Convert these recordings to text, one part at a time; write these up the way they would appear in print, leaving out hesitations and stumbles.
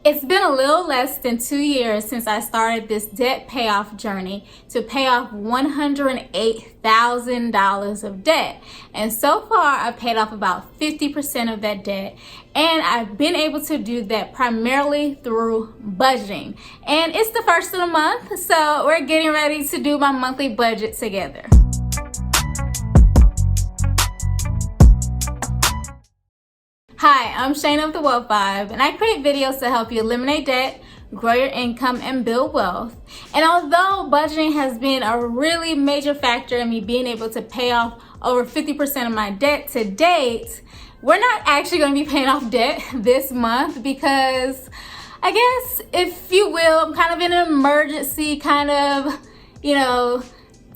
It's been a little less than 2 years since I started this debt payoff journey to pay off $108,000 of debt. And so far, I've paid off about 50% of that debt. And I've been able to do that primarily through budgeting. And it's the first of the month, so we're getting ready to do my monthly budget together. Hi, I'm SHANA of the Wealth Vibe, and I create videos to help you eliminate debt, grow your income, and build wealth. And although budgeting has been a really major factor in me being able to pay off over 50% of my debt to date, we're not actually going to be paying off debt this month because I guess, if you will, I'm kind of in an emergency kind of,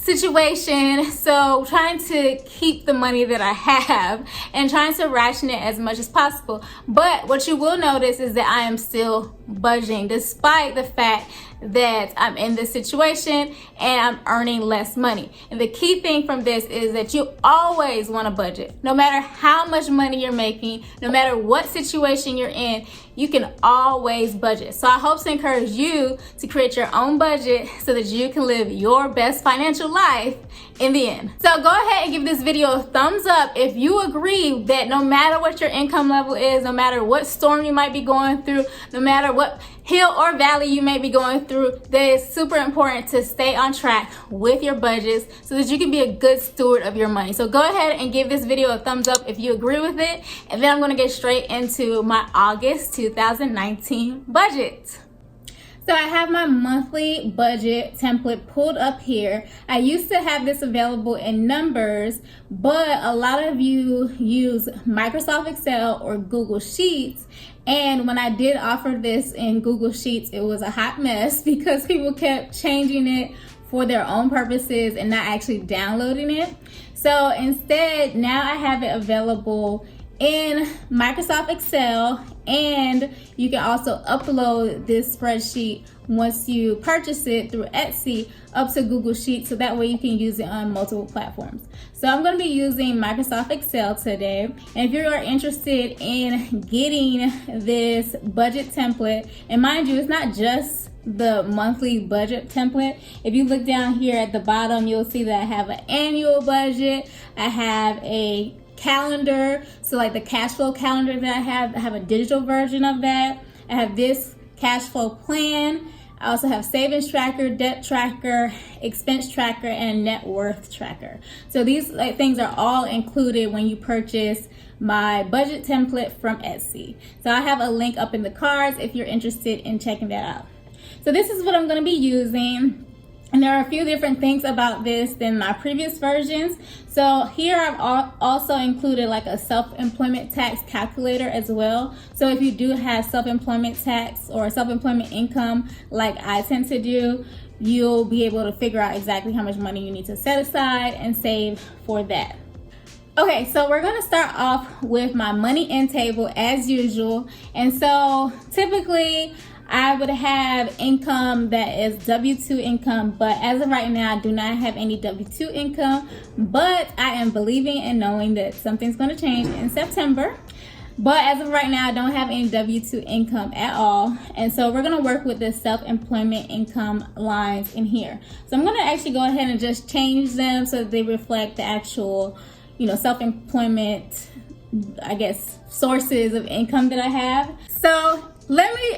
situation. So trying to keep the money that I have and trying to ration it as much as possible. But what you will notice is that I am still budgeting despite the fact that I'm in this situation and I'm earning less money. And the key thing from this is that you always want to budget. No matter how much money you're making, no matter what situation you're in, you can always budget. So I hope to encourage you to create your own budget so that you can live your best financial life in the end. So go ahead and give this video a thumbs up if you agree that no matter what your income level is, no matter what storm you might be going through, no matter what hill or valley you may be going through, that it's super important to stay on track with your budgets so that you can be a good steward of your money. So go ahead and give this video a thumbs up if you agree with it, and then I'm going to get straight into my August 2019 budget. So I have my monthly budget template pulled up here. I used to have this available in Numbers, but a lot of you use Microsoft Excel or Google Sheets. And when I did offer this in Google Sheets, it was a hot mess because people kept changing it for their own purposes and not actually downloading it. So instead, now I have it available in Microsoft Excel, and you can also upload this spreadsheet once you purchase it through Etsy up to Google Sheets, so that way you can use it on multiple platforms. So I'm going to be using Microsoft Excel today, and if you are interested in getting this budget template, and mind you, it's not just the monthly budget template. If you look down here at the bottom, you'll see that I have an annual budget, I have a calendar, so like the cash flow calendar that I have a digital version of that. I have this cash flow plan. I also have savings tracker, debt tracker, expense tracker, and net worth tracker. So these things are all included when you purchase my budget template from Etsy. So I have a link up in the cards if you're interested in checking that out. So this is what I'm going to be using. And there are a few different things about this than my previous versions. So here I've also included like a self-employment tax calculator as well. So if you do have self-employment tax or self-employment income like I tend to do, you'll be able to figure out exactly how much money you need to set aside and save for that. Okay, so we're gonna start off with my money in table as usual. And so typically, I would have income that is W-2 income, but as of right now, I do not have any W-2 income, but I am believing and knowing that something's going to change in September. But as of right now, I don't have any W-2 income at all. And so we're going to work with the self-employment income lines in here. So I'm going to actually go ahead and just change them so that they reflect the actual, self-employment, sources of income that I have. So let me,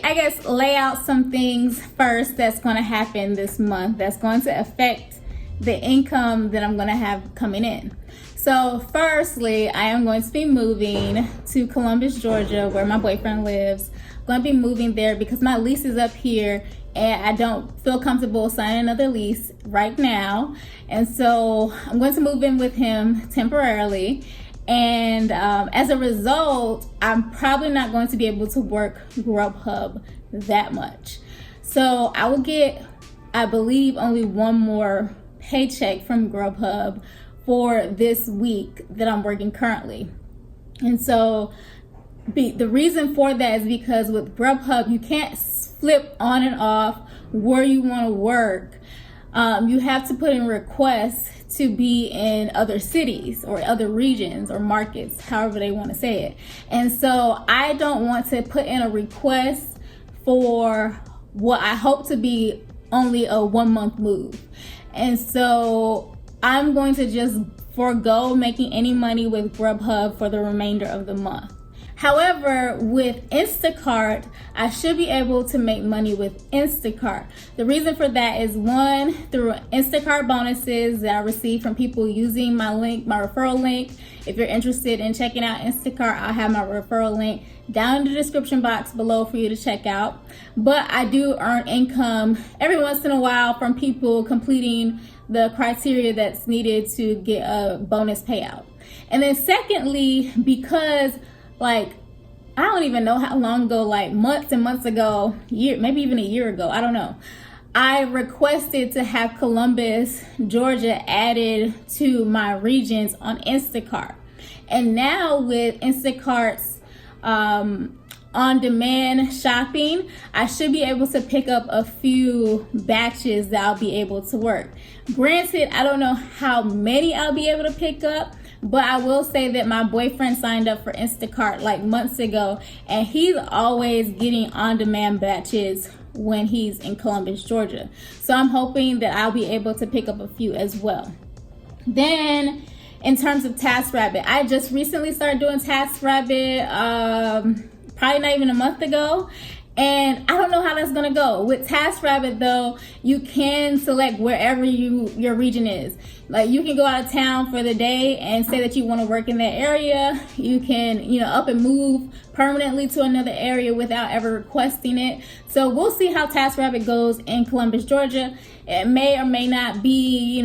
lay out some things first that's going to happen this month that's going to affect the income that I'm going to have coming in. So firstly, I am going to be moving to Columbus, Georgia, where my boyfriend lives. I'm going to be moving there because my lease is up here and I don't feel comfortable signing another lease right now. And so I'm going to move in with him temporarily. And as a result, I'm probably not going to be able to work Grubhub that much. So I will get, I believe, only one more paycheck from Grubhub for this week that I'm working currently. And so the reason for that is because with Grubhub, you can't flip on and off where you want to work. You have to put in requests to be in other cities or other regions or markets, however they want to say it. And so I don't want to put in a request for what I hope to be only a 1 month move. And so I'm going to just forego making any money with Grubhub for the remainder of the month. However, with Instacart, I should be able to make money with Instacart. The reason for that is, one, through Instacart bonuses that I receive from people using my link, my referral link. If you're interested in checking out Instacart, I'll have my referral link down in the description box below for you to check out. But I do earn income every once in a while from people completing the criteria that's needed to get a bonus payout. And then secondly, because I don't even know how long ago, months and months ago, maybe even a year ago, I don't know, I requested to have Columbus, Georgia added to my regions on Instacart. And now with Instacart's on-demand shopping, I should be able to pick up a few batches that I'll be able to work. Granted, I don't know how many I'll be able to pick up, but I will say that my boyfriend signed up for Instacart months ago, and he's always getting on-demand batches when he's in Columbus, Georgia. So I'm hoping that I'll be able to pick up a few as well. Then in terms of TaskRabbit, I just recently started doing TaskRabbit, probably not even a month ago. And I don't know how that's gonna go. With TaskRabbit though, you can select wherever your region is. You can go out of town for the day and say that you want to work in that area. You can, up and move permanently to another area without ever requesting it. So we'll see how TaskRabbit goes in Columbus, Georgia. It may or may not be,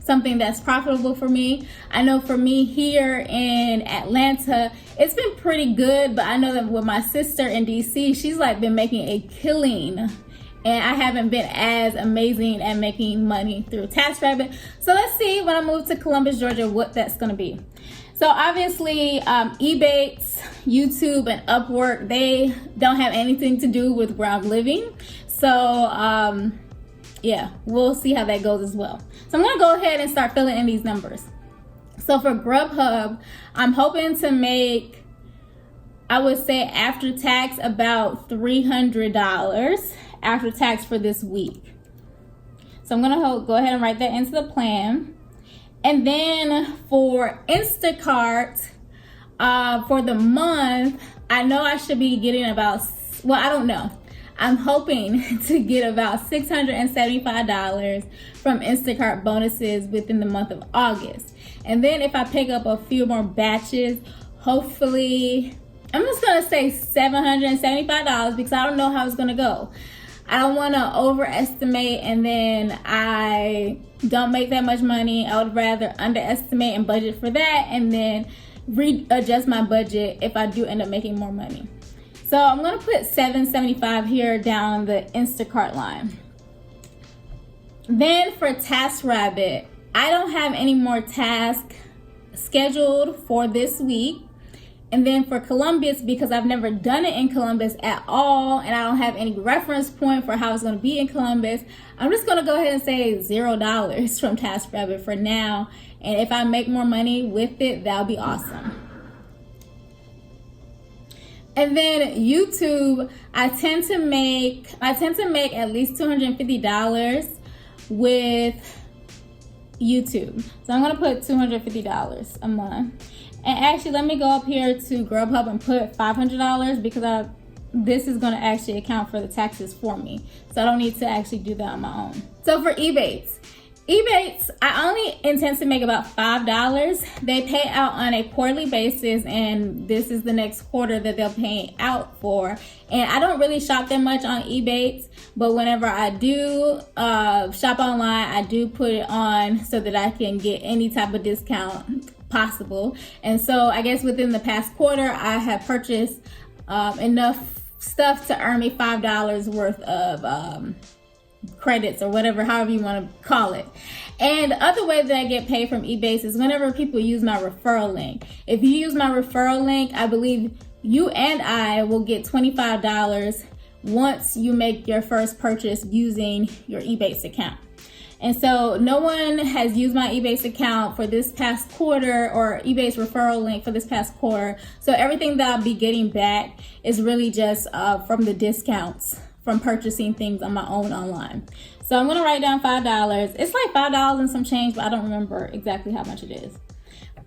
something that's profitable for me. I know for me here in Atlanta, it's been pretty good, but I know that with my sister in DC, she's been making a killing, and I haven't been as amazing at making money through TaskRabbit. So let's see when I move to Columbus, Georgia, what that's gonna be. So obviously, Ebates, YouTube, and Upwork, they don't have anything to do with where I'm living. So yeah, we'll see how that goes as well. So I'm gonna go ahead and start filling in these numbers. So for Grubhub, I'm hoping to make, I would say after tax, about $300 after tax for this week. So I'm gonna go ahead and write that into the plan. And then for Instacart, for the month, I know I should be getting about, I don't know. I'm hoping to get about $675 from Instacart bonuses within the month of August. And then if I pick up a few more batches, hopefully, I'm just gonna say $775 because I don't know how it's gonna go. I don't wanna overestimate and then I don't make that much money. I would rather underestimate and budget for that and then readjust my budget if I do end up making more money. So I'm gonna put $775 here down the Instacart line. Then for TaskRabbit, I don't have any more tasks scheduled for this week. And then for Columbus, because I've never done it in Columbus at all, and I don't have any reference point for how it's gonna be in Columbus, I'm just gonna go ahead and say $0 from TaskRabbit for now. And if I make more money with it, that'll be awesome. And then YouTube, I tend to make at least $250 with YouTube. So I'm gonna put $250 a month. And actually, let me go up here to Grubhub and put $500 because this is gonna actually account for the taxes for me. So I don't need to actually do that on my own. So for Ebates, I only intend to make about $5. They pay out on a quarterly basis, and this is the next quarter that they'll pay out for. And I don't really shop that much on Ebates, but whenever I do shop online, I do put it on so that I can get any type of discount possible. And so I guess within the past quarter, I have purchased enough stuff to earn me $5 worth of credits or whatever, however you want to call it. And the other way that I get paid from Ebates is whenever people use my referral link. If you use my referral link, I believe you and I will get $25 once you make your first purchase using your Ebates account. And so no one has used my Ebates account for this past quarter, or Ebates referral link for this past quarter. So everything that I'll be getting back is really just from the discounts from purchasing things on my own online. So I'm gonna write down $5. It's like $5 and some change, but I don't remember exactly how much it is.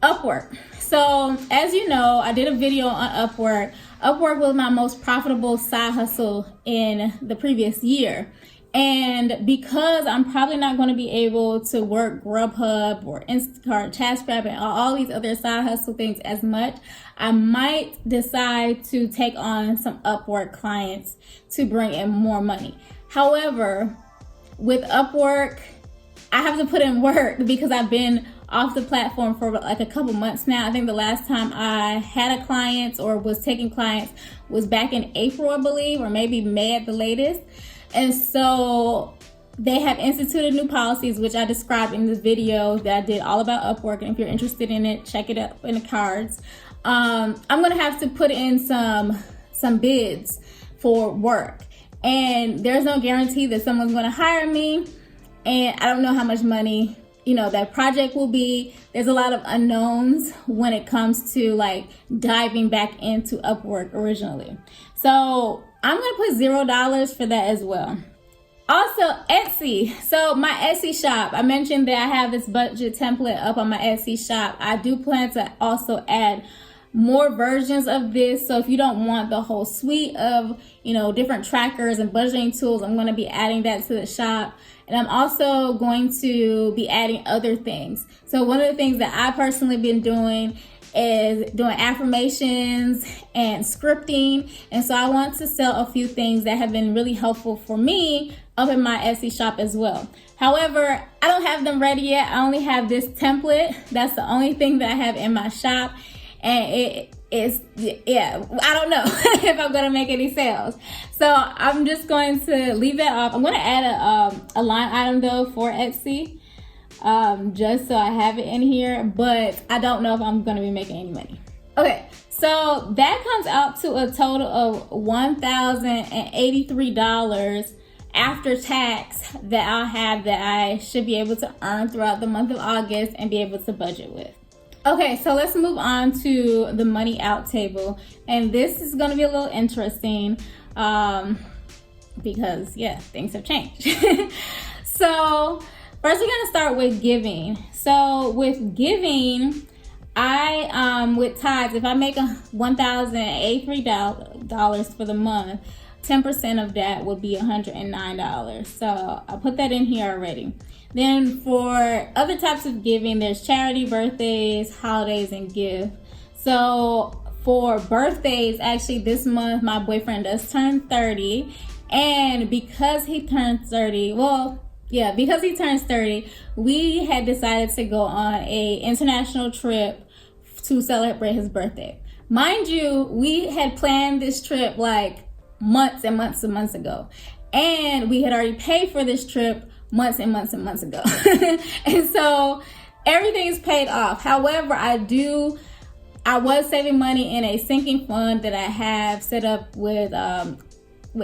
Upwork. So as you know, I did a video on Upwork. Upwork was my most profitable side hustle in the previous year. And because I'm probably not going to be able to work Grubhub or Instacart, TaskRabbit, and all these other side hustle things as much, I might decide to take on some Upwork clients to bring in more money. However, with Upwork, I have to put in work because I've been off the platform for like a couple months now. I think the last time I had a client or was taking clients was back in April, I believe, or maybe May at the latest. And so they have instituted new policies, which I described in this video that I did all about Upwork. And if you're interested in it, check it up in the cards. I'm going to have to put in some bids for work. And there's no guarantee that someone's going to hire me. And I don't know how much money, that project will be. There's a lot of unknowns when it comes to like diving back into Upwork originally. So I'm going to put $0 for that as well. Also, Etsy. So my Etsy shop, I mentioned that I have this budget template up on my Etsy shop. I do plan to also add more versions of this. So if you don't want the whole suite of, different trackers and budgeting tools, I'm going to be adding that to the shop. And I'm also going to be adding other things. So one of the things that I personally been doing is doing affirmations and scripting. And so I want to sell a few things that have been really helpful for me up in my Etsy shop as well. However, I don't have them ready yet. I only have this template. That's the only thing that I have in my shop. And it is, I don't know if I'm going to make any sales. So I'm just going to leave that off. I'm going to add a line item though for Etsy, just so I have it in here, but I don't know if I'm going to be making any money. Okay, so that comes out to a total of $1,083 after tax that I'll have that I should be able to earn throughout the month of August and be able to budget with. Okay, so let's move on to the money out table. And this is going to be a little interesting because, things have changed. So first, we're going to start with giving. So with giving, with tithes, if I make $1,083 for the month, 10% of that would be $109. So I'll put that in here already. Then for other types of giving, there's charity, birthdays, holidays, and gift. So for birthdays, actually this month, my boyfriend does turn 30. And because he turns 30, we had decided to go on a international trip to celebrate his birthday. Mind you, we had planned this trip like months and months and months ago. And we had already paid for this trip months and months and months ago. And so everything is paid off. However, I was saving money in a sinking fund that I have set up with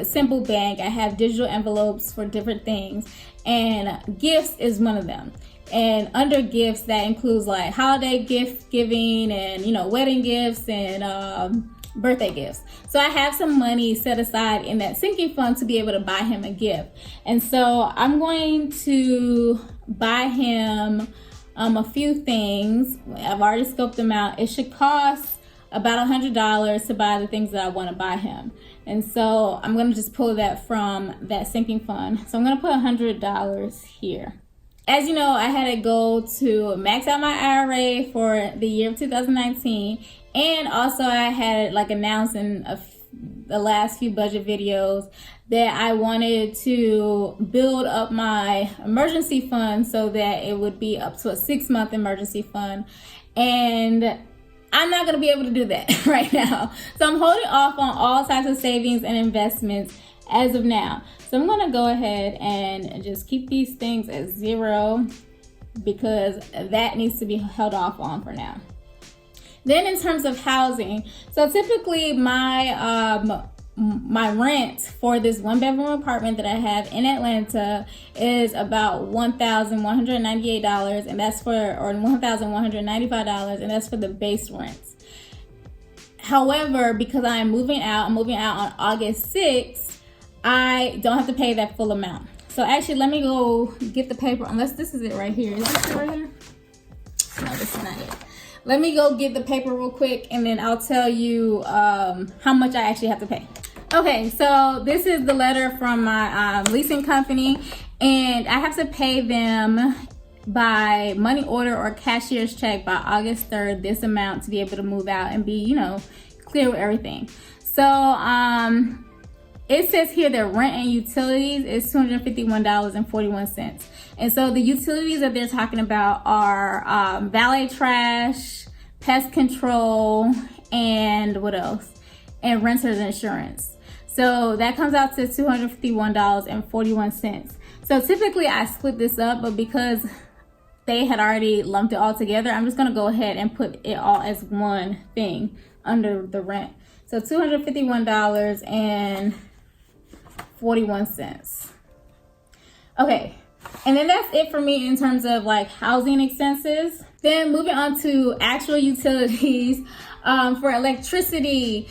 Simple Bank. I have digital envelopes for different things, and gifts is one of them. And under gifts, that includes like holiday gift giving and, wedding gifts and birthday gifts. So I have some money set aside in that sinking fund to be able to buy him a gift. And so I'm going to buy him a few things. I've already scoped them out. It should cost about $100 to buy the things that I want to buy him. And so I'm going to just pull that from that sinking fund. So I'm going to put $100 here. As you know, I had a goal to max out my IRA for the year of 2019. And also I had announced in the last few budget videos that I wanted to build up my emergency fund so that it would be up to a 6-month emergency fund. And I'm not going to be able to do that right now. So I'm holding off on all types of savings and investments as of now. So I'm going to go ahead and just keep these things at 0 because that needs to be held off on for now. Then in terms of housing, so typically my my rent for this 1-bedroom apartment that I have in Atlanta is about $1,198, and that's for, or $1,195, and that's for the base rent. However, because I'm moving out on August 6th, I don't have to pay that full amount. So actually, let me go get the paper, unless this is it right here. Is this it right here? No, this is not it. Let me go get the paper real quick, and then I'll tell you how much I actually have to pay. Okay, so this is the letter from my leasing company, and I have to pay them by money order or cashier's check by August 3rd, this amount, to be able to move out and be, you know, clear with everything. So it says here that rent and utilities is $251.41. And so the utilities that they're talking about are valet trash, pest control, and what else? And renter's insurance. So that comes out to $251.41. So typically I split this up, but because they had already lumped it all together, I'm just gonna go ahead and put it all as one thing under the rent. So $251.41. Okay, and then that's it for me in terms of like housing expenses. Then moving on to actual utilities. For electricity,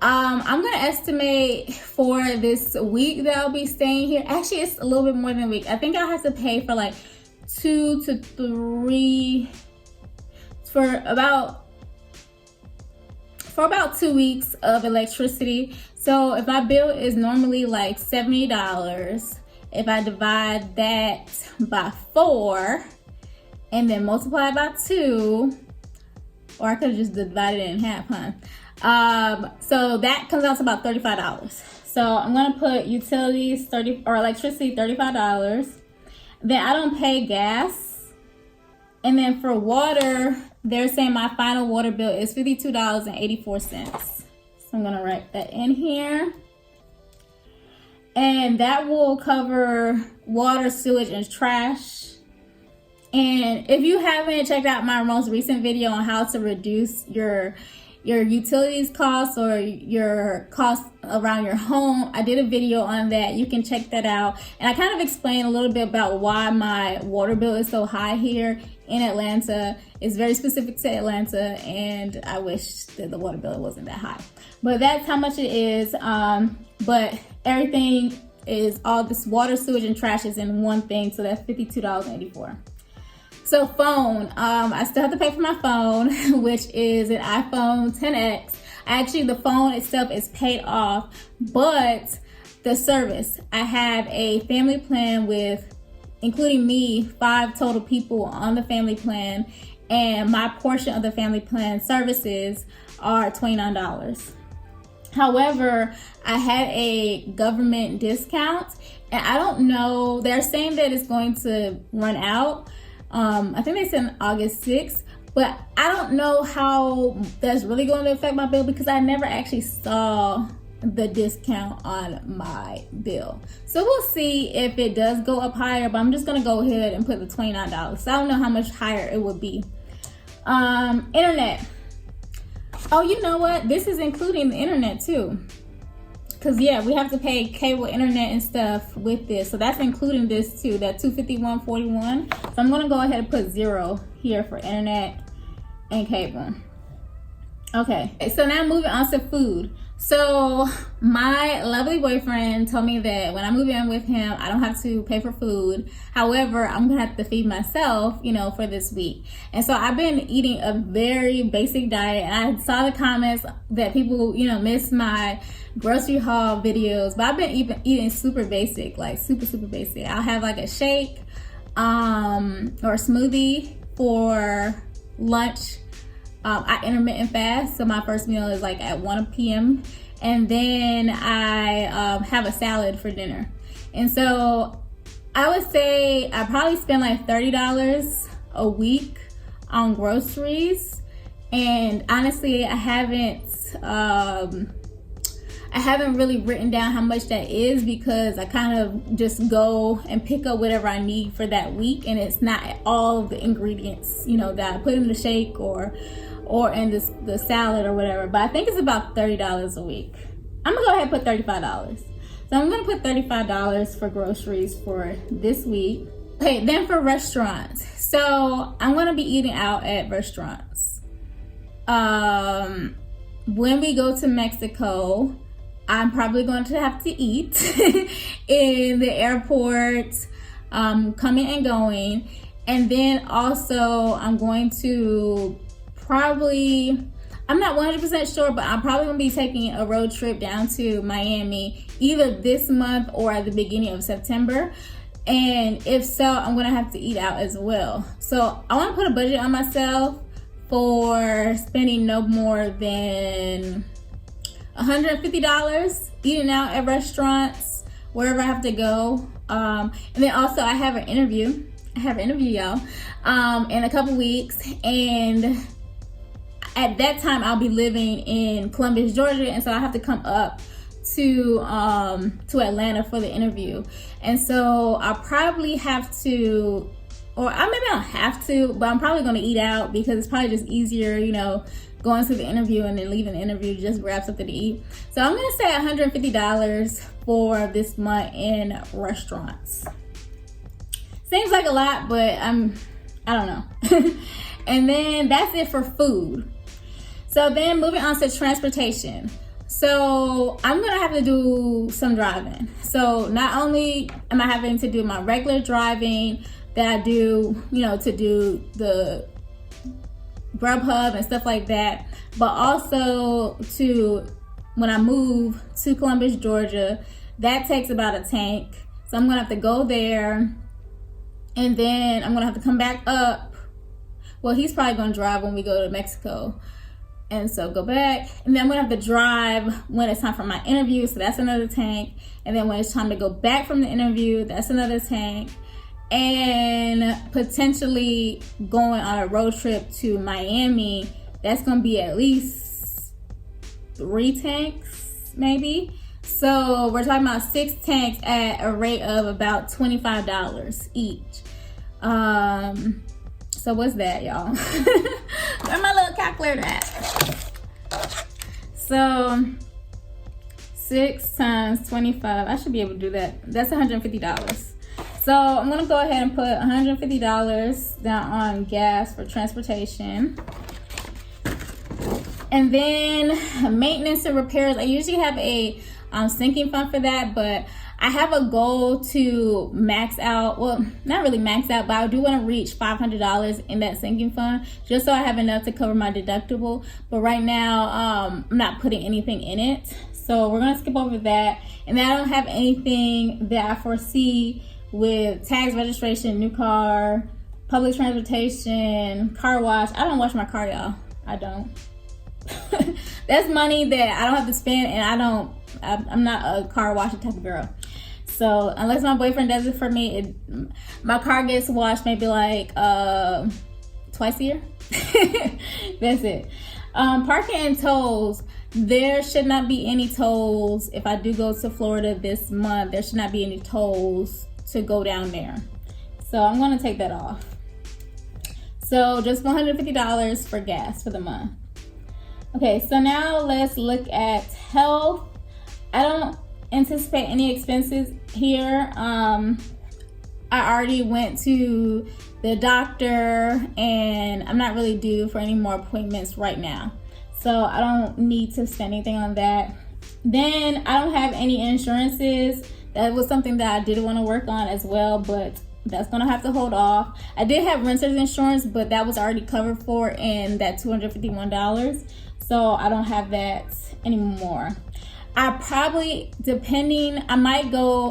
I'm gonna estimate for this week that I'll be staying here. Actually, it's a little bit more than a week. I think I'll have to pay for like 2 to 3 for about 2 weeks of electricity. So if my bill is normally like $70, if I divide that by 4 and then multiply it by 2, or I could have just divided it in half, huh? So that comes out to about $35. So I'm gonna put utilities electricity $35. Then I don't pay gas. And then for water, they're saying my final water bill is $52.84. So I'm gonna write that in here. And that will cover water, sewage, and trash. And if you haven't checked out my most recent video on how to reduce your utilities costs or your costs around your home, I did a video on that. You can check that out. And I kind of explained a little bit about why my water bill is so high here in Atlanta. It's very specific to Atlanta, and I wish that the water bill wasn't that high. But that's how much it is. But everything is, all this water, sewage, and trash is in one thing. So that's $52.84. So phone, I still have to pay for my phone, which is an iPhone XS. Actually, the phone itself is paid off, but the service, I have a family plan with, including me, 5 total people on the family plan, and my portion of the family plan services are $29. However, I had a government discount, and I don't know, they're saying that it's going to run out. I think they said August 6th, but I don't know how that's really going to affect my bill because I never actually saw the discount on my bill. So we'll see if it does go up higher, but I'm just going to go ahead and put the $29. So I don't know how much higher it would be. Internet. Oh, you know what? This is including the internet too. Because, yeah, we have to pay cable, internet, and stuff with this. So that's including this, too, that $251.41. So I'm going to go ahead and put 0 here for internet and cable. Okay, so now moving on to food. So my lovely boyfriend told me that when I move in with him, I don't have to pay for food. However, I'm gonna have to feed myself, you know, for this week. And so I've been eating a very basic diet, and I saw the comments that people, you know, miss my grocery haul videos, but I've been eating super basic, like super basic. I'll have like a shake or a smoothie for lunch. I intermittent fast, so my first meal is like at 1 p.m. and then I have a salad for dinner. And so I would say I probably spend like $30 a week on groceries. And honestly, I haven't really written down how much that is because I kind of just go and pick up whatever I need for that week, and it's not all of the ingredients, you know, that I put in the shake or in the salad or whatever. But I think it's about $30 a week. I'm gonna go ahead and put $35. So I'm gonna put $35 for groceries for this week. Okay, then for restaurants. So I'm gonna be eating out at restaurants. When we go to Mexico, I'm probably going to have to eat in the airport, coming and going. And then also I'm going to probably, I'm not 100% sure, but I'm probably gonna be taking a road trip down to Miami either this month or at the beginning of September. And if so, I'm gonna have to eat out as well. So I wanna put a budget on myself for spending no more than $150 eating out at restaurants, wherever I have to go. And then also I have an interview, y'all, in a couple weeks. And at that time I'll be living in Columbus, Georgia. And so I have to come up to Atlanta for the interview. And so I'll probably have to, or maybe I don't have to, but I'm probably going to eat out because it's probably just easier, you know, going to the interview and then leaving the interview, just grab something to eat. So I'm going to say $150 for this month in restaurants. Seems like a lot, but I don't know. And then that's it for food. So then moving on to transportation. So I'm gonna have to do some driving. So not only am I having to do my regular driving that I do, you know, to do the Grubhub and stuff like that, but also to, when I move to Columbus, Georgia, that takes about a tank. So I'm gonna have to go there, and then I'm gonna have to come back up. Well, he's probably gonna drive when we go to Mexico. And so go back, and then I'm gonna have to drive when it's time for my interview, so that's another tank. And then when it's time to go back from the interview, that's another tank. And potentially going on a road trip to Miami, that's gonna be at least 3 tanks, maybe. So we're talking about 6 tanks at a rate of about $25 each. So what's that, y'all? Where my little calculator at? So 6 times 25, I should be able to do that. That's $150. So I'm gonna go ahead and put $150 down on gas for transportation. And then maintenance and repairs, I usually have a sinking fund for that, but I have a goal to max out, well, not really max out, but I do want to reach $500 in that sinking fund, just so I have enough to cover my deductible. But right now, I'm not putting anything in it. So we're going to skip over that. And then I don't have anything that I foresee with tax, registration, new car, public transportation, car wash. I don't wash my car, y'all. I don't. That's money that I don't have to spend, and I'm not a car washing type of girl. So unless my boyfriend does it for me, my car gets washed maybe like twice a year. That's it. Parking and tolls. There should not be any tolls. If I do go to Florida this month, there should not be any tolls to go down there. So I'm going to take that off. So just $150 for gas for the month. Okay, so now let's look at health. I don't anticipate any expenses here. I already went to the doctor, and I'm not really due for any more appointments right now. So I don't need to spend anything on that. Then I don't have any insurances. That was something that I did want to work on as well, but that's gonna have to hold off. I did have renter's insurance, but that was already covered for in that $251. So I don't have that anymore. I probably, I might go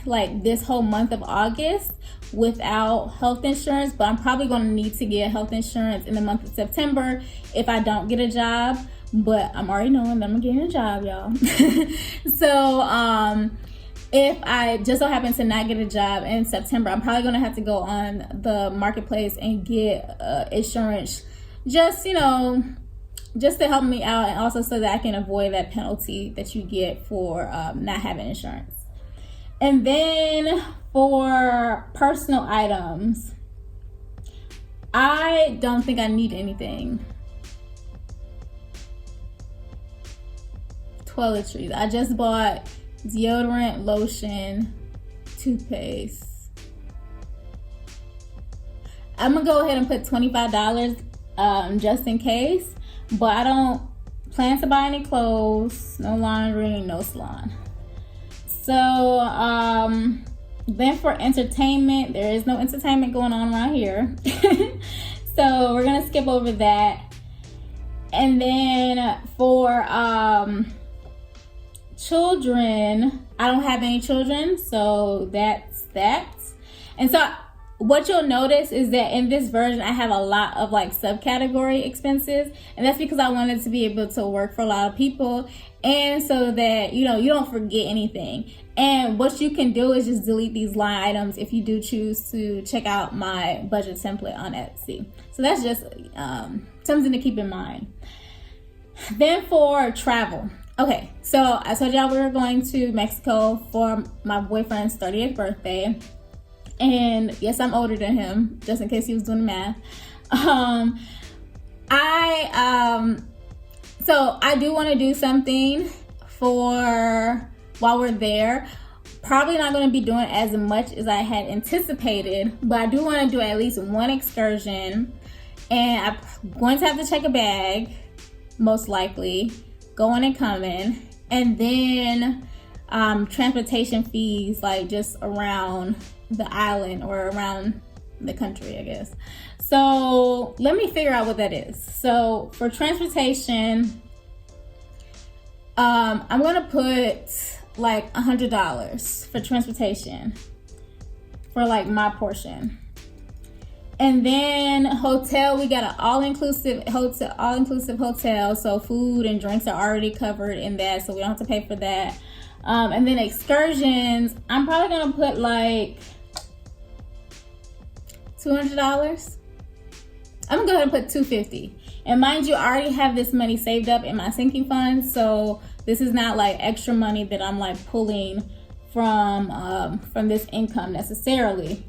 like this whole month of August without health insurance, but I'm probably going to need to get health insurance in the month of September if I don't get a job. But I'm already knowing that I'm getting a job, y'all. So if I just so happen to not get a job in September, I'm probably going to have to go on the marketplace and get insurance, just, you know, just to help me out, and also so that I can avoid that penalty that you get for not having insurance. And then for personal items, I don't think I need anything. toiletries. I just bought deodorant, lotion, toothpaste. I'm gonna go ahead and put $25 just in case, but I don't plan to buy any clothes, no laundry, no salon. So then for entertainment, there is no entertainment going on around here. So we're gonna skip over that. And then for children, I don't have any children, so that's that. And so what you'll notice is that in this version, I have a lot of like subcategory expenses, and that's because I wanted to be able to work for a lot of people, and so that you don't forget anything. And what you can do is just delete these line items if you do choose to check out my budget template on Etsy. So that's just something to keep in mind. Then for travel. Okay, so I told y'all we were going to Mexico for my boyfriend's 30th birthday. And yes, I'm older than him, just in case he was doing the math. So I do want to do something for while we're there. Probably not going to be doing as much as I had anticipated, but I do want to do at least one excursion. And I'm going to have to check a bag, most likely, going and coming. And then transportation fees, like just around the island or around the country, I guess. So let me figure out what that is. So for transportation, I'm gonna put like $100 for transportation for like my portion. And then hotel, we got an all-inclusive hotel, so food and drinks are already covered in that, so we don't have to pay for that. And then excursions, I'm probably gonna put like $200. I'm gonna go ahead and put $250. And mind you, I already have this money saved up in my sinking fund, so this is not like extra money that I'm like pulling from this income necessarily.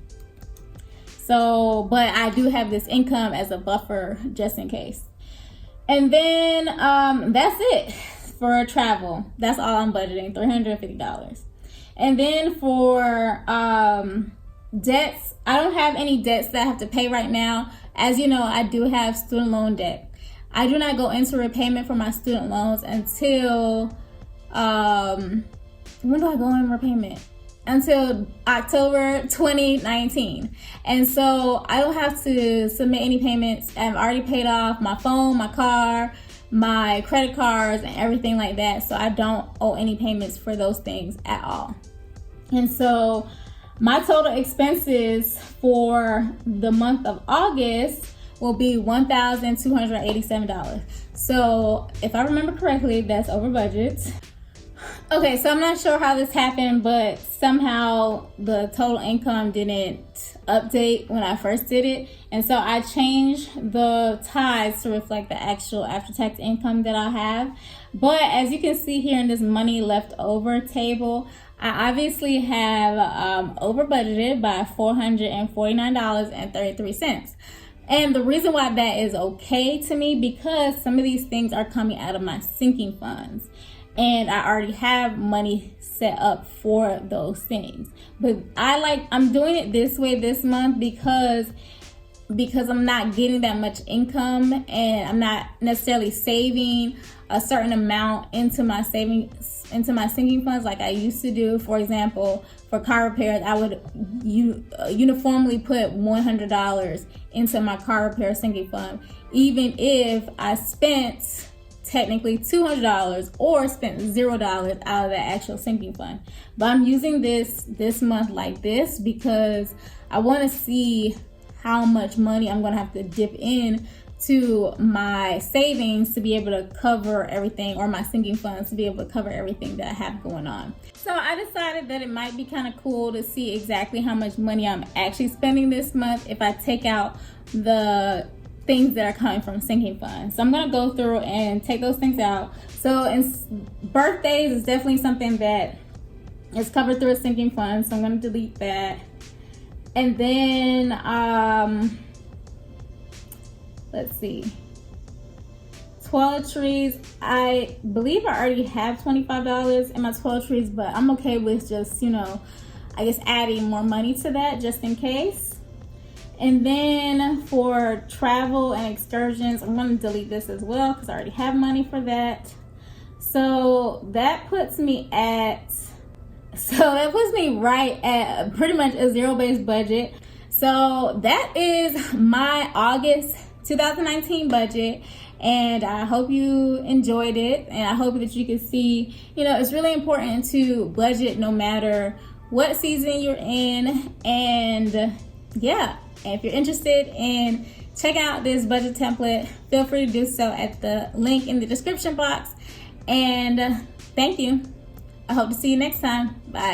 So, but I do have this income as a buffer just in case. And then that's it for travel. That's all I'm budgeting, $350. And then for debts, I don't have any debts that I have to pay right now. As you know, I do have student loan debt. I do not go into repayment for my student loans until when do I go in repayment? Until October 2019. And so I don't have to submit any payments. I've already paid off my phone, my car, my credit cards, and everything like that. So I don't owe any payments for those things at all. And so my total expenses for the month of August will be $1,287. So if I remember correctly, that's over budget. Okay, so I'm not sure how this happened, but somehow the total income didn't update when I first did it. And so I changed the ties to reflect the actual after-tax income that I have. But as you can see here in this money left over table, I obviously have over budgeted by $449.33. And the reason why that is okay to me, because some of these things are coming out of my sinking funds. And I already have money set up for those things. But I'm doing it this way this month because I'm not getting that much income, and I'm not necessarily saving a certain amount into my sinking funds like I used to do. For example, for car repairs, I would uniformly put $100 into my car repair sinking fund, even if I spent technically $200 or spent $0 out of the actual sinking fund. But I'm using this month like this because I want to see how much money I'm going to have to dip in to my savings to be able to cover everything, or my sinking funds to be able to cover everything that I have going on. So I decided that it might be kind of cool to see exactly how much money I'm actually spending this month if I take out the things that are coming from sinking funds. So I'm going to go through and take those things out. So birthdays is definitely something that is covered through a sinking fund, so I'm going to delete that. And then let's see, $12 toiletries, I believe I already have $25 in my toiletries, but I'm okay with just, I guess adding more money to that just in case. And then for travel and excursions, I'm going to delete this as well because I already have money for that. So that puts me right at pretty much a zero-based budget. So that is my August 2019 budget, and I hope you enjoyed it, and I hope that you can see, it's really important to budget no matter what season you're in. And yeah, if you're interested in checking out this budget template, feel free to do so at the link in the description box. And thank you. I hope to see you next time. Bye.